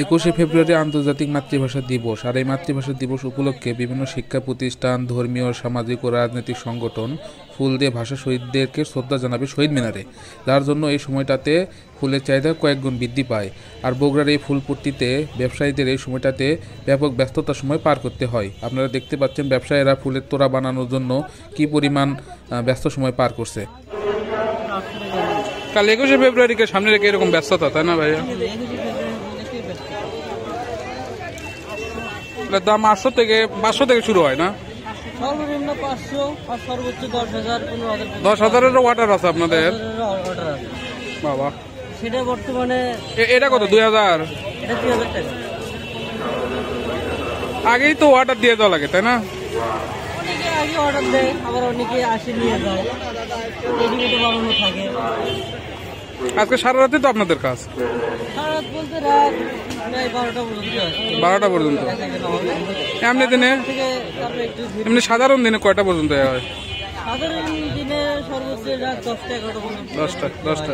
21শে ফেব্রুয়ারি আন্তর্জাতিক মাতৃভাষা দিবস। আর এই মাতৃভাষা দিবস উপলক্ষে বিভিন্ন শিক্ষা প্রতিষ্ঠান, ধর্মীয়, সামাজিক ও রাজনৈতিক সংগঠন ফুল দিয়ে ভাষা শহীদদেরকে শ্রদ্ধা জানাবে শহীদ মিনারে, যার জন্য এই সময়টাতে ফুলের চাহিদা কয়েক গুণ বৃদ্ধি পায়। আর বগুড়ার এই ফুলপট্টিতে ব্যবসায়ীদের এই সময়টাতে ব্যাপক ব্যস্ততার সময় পার করতে হয়। আপনারা দেখতে পাচ্ছেন ব্যবসায়ীরা ফুলের তোড়া বানানোর জন্য কি পরিমাণ ব্যস্ত সময় পার করছে। কাল 21শে ফেব্রুয়ারিকে সামনে রেখে এরকম ব্যস্ততা, তাই না ভাইয়া? দাম 800 থেকে 500 থেকে শুরু হয় না? সর্বনিম্ন 500 আর সর্বোচ্চ 10,000 15,000। 10,000-এরও অর্ডার আছে আপনাদের? বাবা, সেটা বর্তমানে এটা কত? 2,000? এটা 2,000 টাকা। আগেই তো অর্ডার দিয়ে দেওয়া লাগে, তাই না? অনেকে আগে অর্ডার দেয়, আবার অনেকে আসে নিয়ে যায়, রেডিমেডে বানানো থাকে। আজকে সারা রাতে তো আপনাদের কাজ? সারা রাত বলতে রাত প্রায় 12টা পর্যন্ত। 12টা পর্যন্ত? এমনি দিনে, এমনি সাধারণ দিনে কয়টা পর্যন্ত হয়? সাধারণ দিনে সর্বোচ্চ রাত 10টা 11টা পর্যন্ত। 10টা?